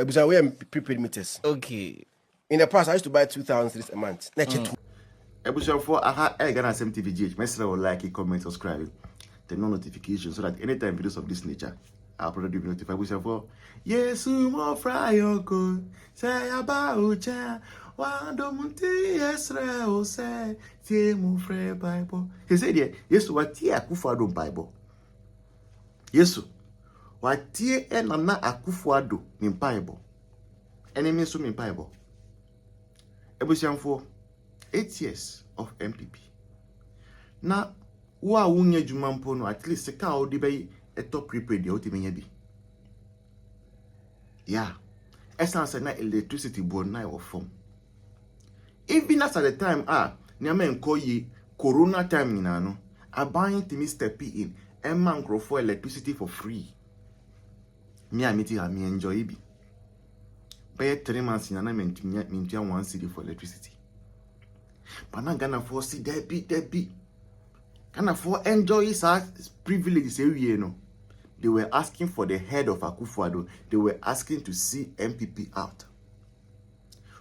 We are prepaid meters. Okay. In the past, I used to buy 2,000 a month. For I got CMTVGH. Make sure you like, comment, subscribe, turn on notifications so that anytime videos of this nature, I'll probably be notified. We for yes, more fry uncle. Say about cha. Wandomunti yes, say c0mplaining Bible. He said, yes, what ye Akufo-Addo Bible. Yes, what ye Nana Akufo-Addo in Bible. Enemy so in Bible. For 8 years of NPP. Now, wa wunye jumampo no at least seka odi be a top prepaid ya otimenya bi. Yeah. Essence na electricity board na your form. Even at the time nyame nkoyi corona time nyina no, buying to step in and man for electricity for free. Me amiti ha me enjoy bi. Pay 3 months nyana mintia 1 cedi for electricity. But now Ghana for see Debbie. Ghana for enjoy his privileges every no. They were asking for the head of Akufo-Addo. They were asking to see NPP out.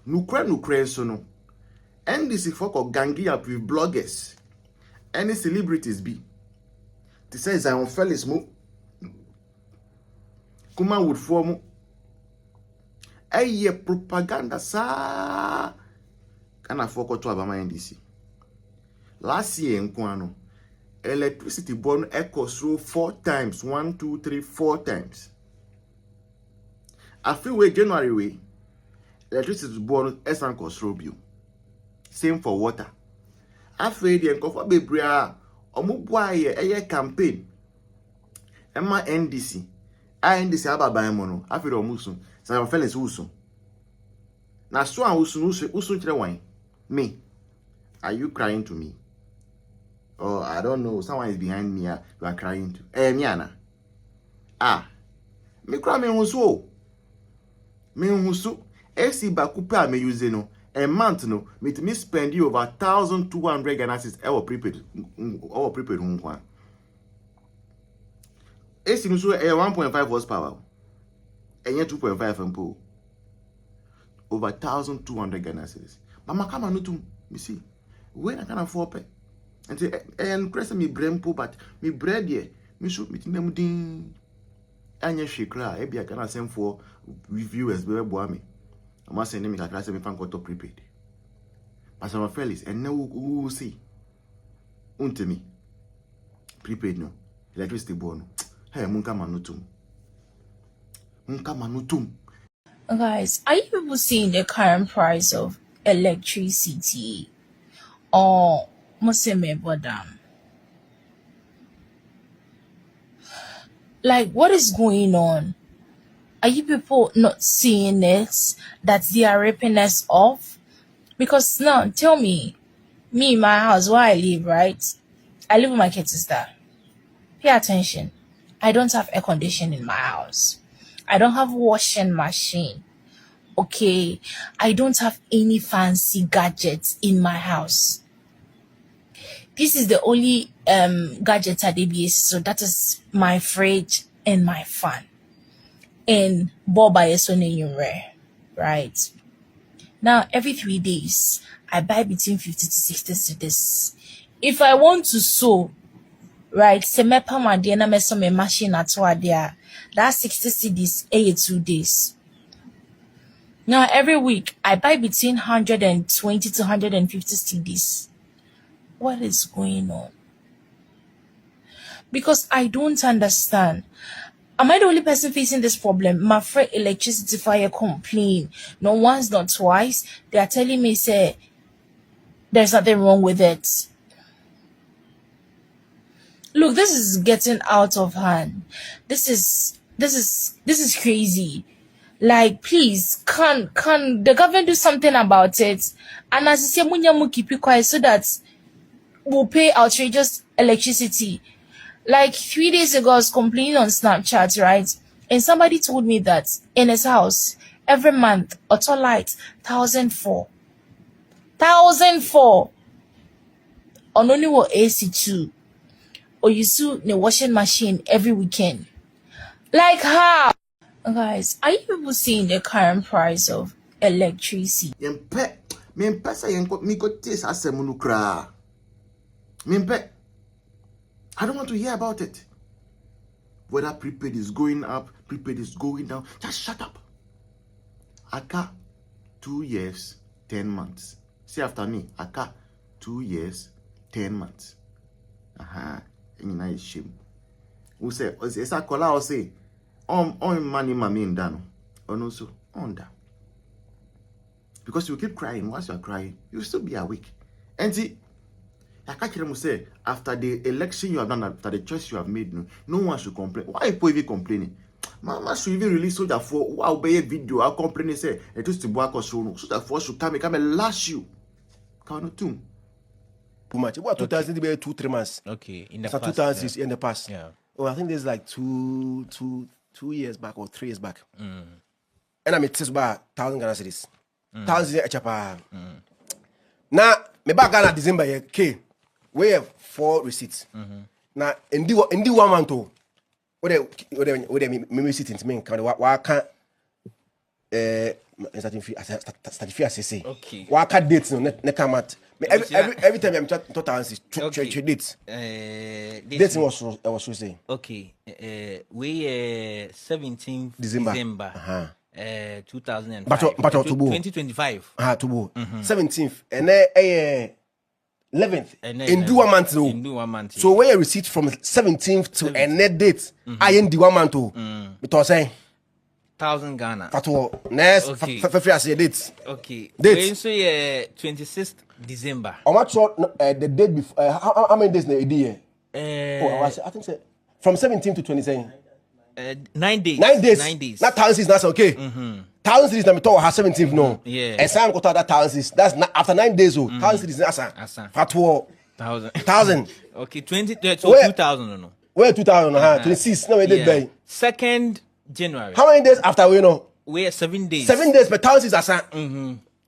Nukre so no. NDC folk of gangi up with bloggers. Any celebrities be. They say Felix mo. Kuma would form. Aye propaganda sa. Kana foko to abama NDC. Last year in Kwano, electricity board echoes through 4 times. 1, 2, 3, 4 times. A few way January way, electricity board esan through bill. Same for water. After the encofa bebrea, omubuaye eye campaign. Emma NDC. NDC ababa mono. After omusun, sa Felix usun. Na so an usun kire wan. Me, are you crying to me? Oh, I don't know. Someone is behind me. You are crying to. Miana. Me cry me husu. Me husu. AC bakupa me use no. A month no. Me spend you over 1,200 Ghana cedis. Our prepaid home. AC no so 1.5 horsepower. And 2.5 ampo. Over 1,200 Ghana cedis. Mama come and no me see. When I can afford pay. And press me brain po but me bread here. Me shoot me them ding. Anya shikra. Ebi I can send for reviewers be boa me. I must send me class me fan to prepaid. Pastor Felix and now who see. Unto me. Prepaid no. Electricity board no. Hey, mun come and no Guys, are you people seeing the current price of electricity or Museme Bodam? Like, what is going on? Are you people not seeing it, that they are ripping us off? Because now, tell me, my house, where I live, right? I live with my kid sister. Pay attention. I don't have air conditioning in my house. I don't have washing machine. Okay, I don't have any fancy gadgets in my house. This is the only gadget at ABS, so that is my fridge and my fan. And Boba is right? Now, every 3 days, I buy between 50 to 60 cedis. If I want to sew, right, semepa madiana meso me machine at there, that's 60 cedis, 2 days. Now, every week, I buy between 120 to 150 cedis. What is going on? Because I don't understand. Am I the only person facing this problem? My friend electricity fire complain. Not once, not twice. They are telling me, say, there's nothing wrong with it. Look, this is getting out of hand. This is crazy. Like, please, can the government do something about it? And as I say, keep it quiet so that we'll pay outrageous electricity. Like 3 days ago, I was complaining on Snapchat, right? And somebody told me that in his house, every month, auto light, 1,004. 1,004. On only what AC2. Or you see the washing machine every weekend. Like how? Guys, are you people seeing the current price of electricity? Mempe say me go taste asem no kra. Mempe. I don't want to hear about it. Whether prepaid is going up, prepaid is going down. Just shut up. Aka 2 years, 10 months. See after me, Aka 2 years, 10 months. Aha, and you shame. Who say, it's a call out say, on money, mammy, and dano. Or no, so on that. Because you keep crying. Once you are crying, you'll still be awake. And see, I can't hear them say, after the election you have done, after the choice you have made, no one should complain. Why people even complaining? Mama should even release soldier for wow be a video. I'll complain say it used to work or so that for should come and lash you. Can't too. Much. What 2000 be 2-3 months. Okay, in the So past, 2000 in the past. Yeah. Oh, I think there's like 2 years back or 3 years back. And I'm it's about 1,000 Ghana cedis. 1,000 chapa. Now me back Ghana December here. Okay, we have 4 receipts. Now in the 1 month oh. What they me receipt into me can why can't starting fee assess. Okay. Why can't dates no ne come out. Every time I'm total dates. Dates was so saying. Okay. We 17th December. 2005. But 2025. To 17th and 11th in do 1 month though. In do 1 month. So where you receipt from 17th to a net date, I in the 1 month too. Because saying 1,000 Ghana. Patu next Okay. for dates. Okay. Dates. So 26th December. How much the date before? How many days in the year? I think say from 17 to 27. 9 days. 9 days. 9 days. Not 1,000 that's okay. 1,000 cities na me talk 17th no. Yeah. And some go to that 1,000. That's not, after 9 days oh. 1,000 cities asa. Patu 1,000. Okay. 20. So Where? 2,000 or no? Where 2000 26 no we did by. 2nd January. How many days after we know? We're 7 days. 7 days per 1,000 cities asa.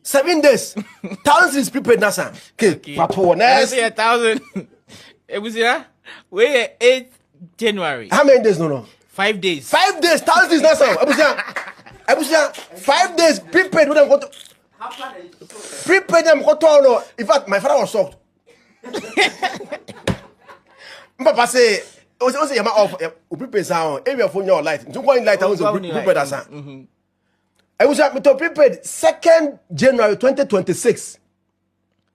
7 days. 1,000 cities prepared nasa. Okay. Patu next. 1,000. It was we're 8th January. How many days no? 5 days. 5 days, 1,000 cities nasa. Abuja 5 days prepaid with them go to prepaid them go to no. In fact, my father was shocked. Papa say, "O say yama off prepaid sound. If your phone your light, you go in light house prepaid asa." Abuja me to prepaid 2nd January 2026.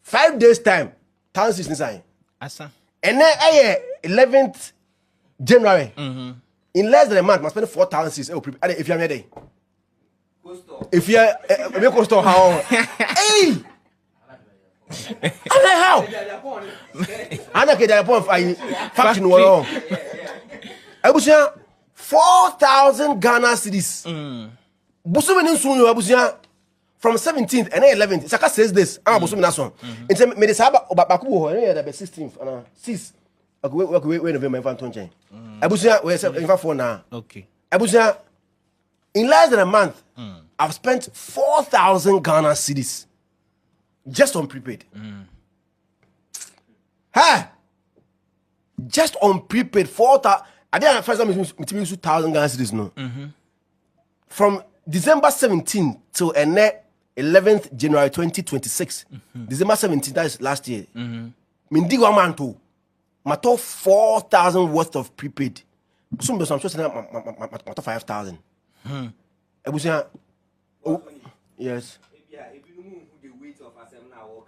5 days time, 1,000 cities inside. Asa. And then 11th January. In less than a month, must spend 4,000 cities. If you're ready. If you make a store how? Hey! How? I don't get point factory no wrong. Abusia 4,000 Ghana cedis. Busu menin sunyo abusia from 17th and 11th. It's like 6 days. I'm busu menin son. It's me dey saba baku ho here the 16th and 6. Okay, wait November infant tonchen. Abusia we say infant for now. Okay. Abusia in less than a month, I've spent 4,000 Ghana cedis just on prepaid. Hey, just on prepaid 4,000. I didn't first time use 2,000 Ghana cedis no. From December 17 till 11th January 2026. December 17, that is last year. Mindi wa manto, mato 4,000 worth of prepaid. So I'm sure mato 5,000. Ebusia. Oh, yes. If you know the weight of assembly work.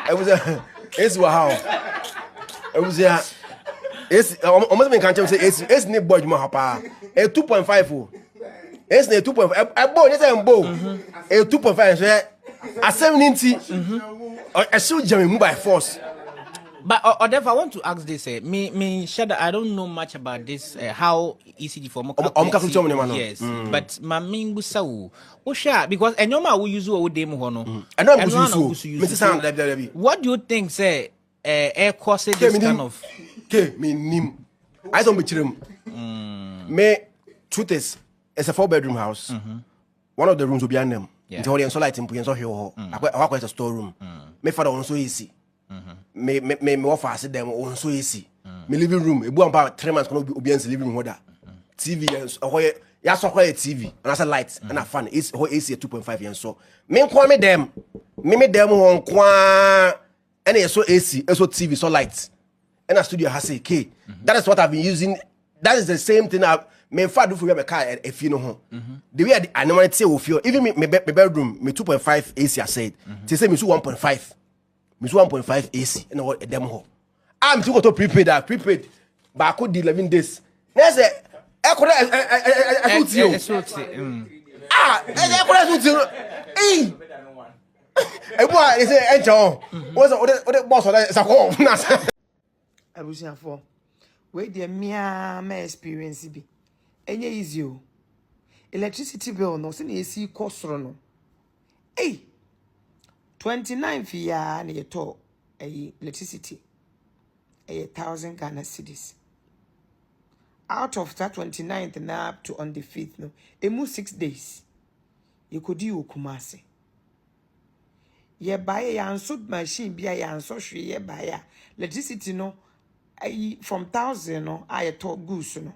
Ebusia. It's wow. Ebusia. It's almost me can't say it's ne boy ma hapa. 2.5 oh. It's ne 2.5. A boy just a bow. 2.5 so assembly I should jam by force. But Odev, I want to ask this. Me, Shada, I don't know much about this. How easy for me. Yes, but my main busau. Osha, because I know my we use what demo hono. I know I'm use. What do you think? Say, air course this kind of. Okay, me nim. I don't be chilling. Me, truth is, it's a 4-bedroom house. One of the rooms will be on them. Until the light in Puyan so here. I quite a storeroom. Me father also easy. Me offer them on so easy. my living room. A boy about 3 months can be in living room. What TV and ya so kwa TV and as a light and a fan is ho AC 2.5 yen so me kwa me dem ho kwa and so AC so TV so light and a studio has a K. That is what I've been using. That is the same thing I me fa do for my car if you know ho the way I normally say we feel even me bedroom me 2.5 AC I said they say me 1.5 AC and what dem ho I'm to go to prepaid but I could 11 days there's a ekora asuti o ekora asuti eboa ese enjo o boss o sa ko na abusiafo we dey mia my experience bi enye easy o electricity bill no se na esi kosoro no 29 fiya na yeto electricity 1,000 Ghana cedis. Out of that 29th now up to on the 5th, no, emu 6 days. You could do Kumasi. Ye buy a answered machine, be a answer, ye buy a electricity, no, from 1,000, no, I thought goose, no,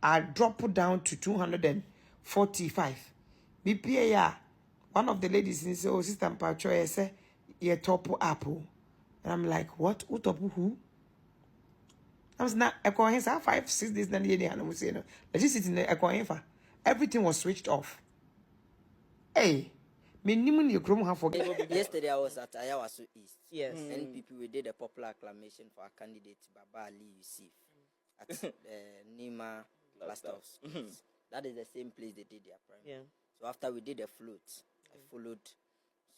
I drop it down to 245. BPA, one of the ladies in the system patro, say, ye top apple. And I'm like, what? Top who? I was not a 5-6 days than the other. Was no. Everything was switched off. Hey, yesterday I was at Ayawaso East. Yes. NPP, we did a popular acclamation for our candidate Baba Ali Yusuf at Nima House. That is the same place they did their primary. Yeah. So after we did a float, I followed.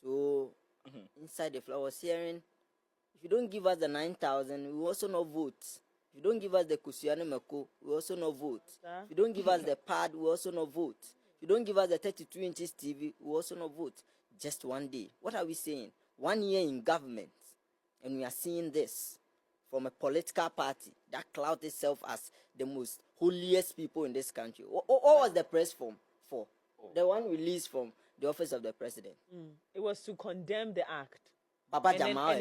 So inside the floor I was hearing, if you don't give us the 9,000, we will also not vote. If you don't give us the Kusiane Mako, we also not vote. If you don't give us the pad, we also not vote. If you don't give us the 32 inches TV, we also not vote. Just one day. What are we saying? 1 year in government, and we are seeing this from a political party that clouts itself as the most holiest people in this country. What was the press form for? The one released from the office of the president. It was to condemn the act. Baba Jamal.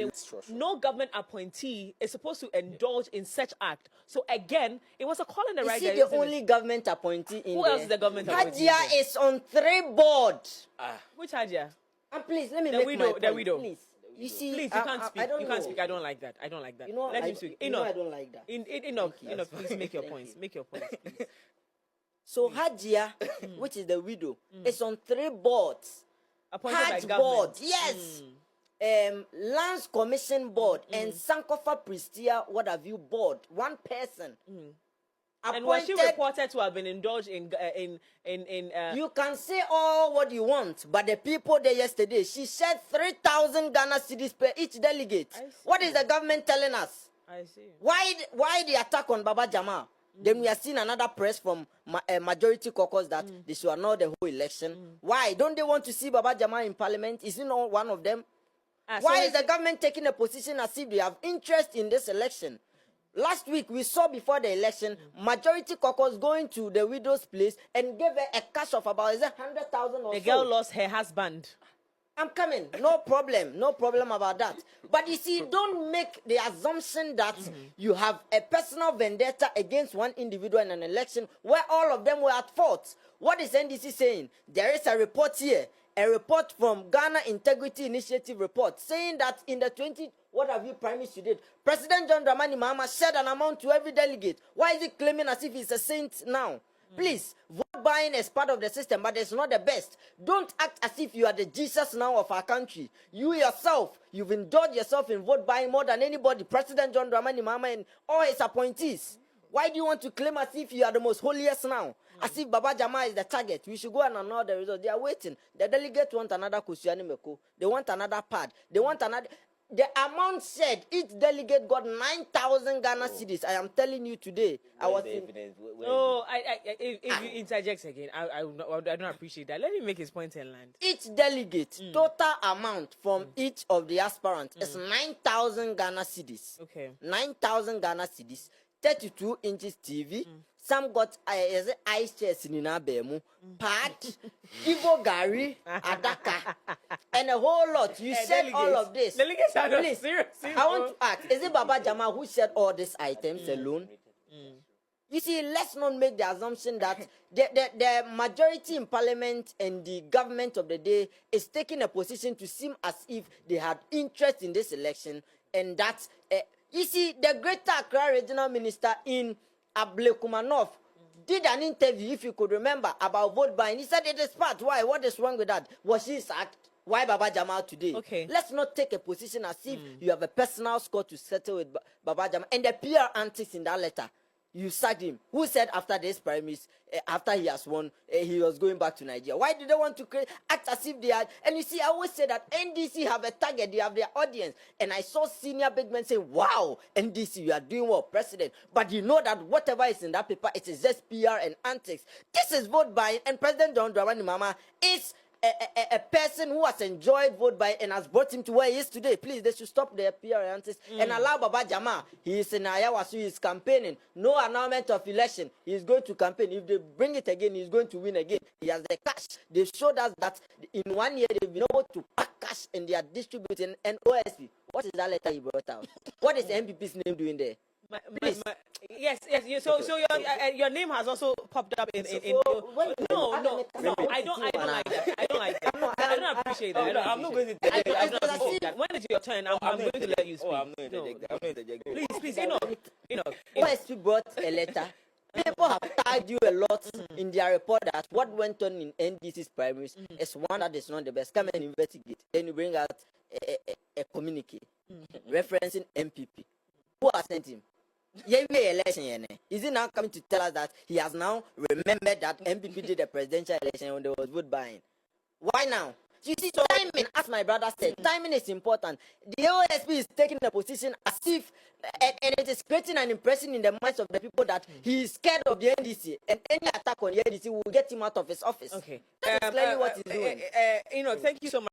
No government appointee is supposed to indulge in such act. So again, it was a call in the right direction. Is he the only government appointee in Who else is the government appointee? Hajia is on 3 boards. Which Hajia? And please, let me The make widow, my point. the widow. Please. You see, Please, you can't speak. You can't speak. I don't like that. I don't like that. You know, Let him speak. I don't like that. Enough. Please make your points. Make your points, please. So Hajia, which is the widow, is on 3 boards. Appointed by Hajj government. board, yes. Lands Commission board and Sankofa Prestia, what have you board? One person. And was she reported to have been indulged in You can say all what you want, but the people there yesterday, she said 3,000 Ghana cedis per each delegate. What is the government telling us? I see. Why the attack on Baba Jamal? Then we are seeing another press from majority caucus that they should annul the whole election. Why? Don't they want to see Baba Jamal in parliament? Is he not one of them? Why is the government taking a position as if they have interest in this election? Last week, we saw before the election, majority caucus going to the widow's place and gave her a cash of about 100,000 or so. The girl lost her husband. I'm coming. No problem. No problem about that. But you see, don't make the assumption that you have a personal vendetta against one individual in an election where all of them were at fault. What is NDC saying? There is a report here. A report from Ghana Integrity Initiative report saying that in the 20 what have you promised you did? President John Dramani Mahama shared an amount to every delegate. Why is he claiming as if he's a saint now? Please, vote buying is part of the system, but it's not the best. Don't act as if you are the Jesus now of our country. You yourself, you've indulged yourself in vote buying more than anybody. President John Dramani Mahama and all his appointees. Why do you want to claim as if you are the most holiest now? As if Baba Jama is the target. We should go and annul the result. They are waiting. The delegates want another Kusiani Meko. They want another pad. They want another. The amount said each delegate got 9,000 Ghana cedis. I am telling you today. If you interject again, I don't appreciate that. Let him make his point and land. Each delegate, total amount from each of the aspirants is 9,000 Ghana cedis. Okay. 9,000 Ghana cedis. 32 inches TV, some got ice chest in Abemu, Pat, Ivo Gary, Adaka, and a whole lot. You said all of this. Please, I want to ask, is it Baba Jama who said all these items alone? You see, let's not make the assumption that the majority in parliament and the government of the day is taking a position to seem as if they had interest in this election, and that, you see, the Greater Accra Regional Minister in Ablekumanov did an interview, if you could remember, about vote buying. He said it is part. Why? What is wrong with that? Was she sacked? Why Baba Jamal today? Okay. Let's not take a position as if you have a personal score to settle with Baba Jamal. And the PR antics in that letter, you sacked him. Who said after this primaries, after he has won, he was going back to Nigeria? Why did they want to act as if they had? And you see, I always say that NDC have a target, they have their audience. And I saw senior big men say, wow, NDC, you are doing well, president. But you know that whatever is in that paper, it is just PR and antics. This is vote buying, and President John Dramani Mahama is a person who has enjoyed vote buying and has brought him to where he is today. Please, they should stop their PR antics and allow Baba Jama. He is in Ayawasu, he is campaigning. No announcement of election. He is going to campaign. If they bring it again, he is going to win again. He has the cash. They showed us that in 1 year they've been able to pack cash and they are distributing. And OSP, what is that letter he brought out? What is the NPP's name doing there? Yes. So your name has also popped up in no, I don't like that. I don't appreciate that. I'm not going to take that. When it's your turn, I'm going to let you speak. I'm not going to take that. Please, OSP brought a letter. People have tagged you a lot in their report that what went on in NDC's primaries is one that is not the best. Come and investigate. Then you bring out a communique referencing NPP. Who has sent him? Election. Is he now coming to tell us that he has now remembered that NPP did a presidential election when there was vote buying? Why now? You see, timing, as my brother said, timing is important. The OSP is taking a position as if, and it is creating an impression in the minds of the people that he is scared of the NDC, and any attack on the NDC will get him out of his office. Okay. That's clearly what he's doing. Thank you so much.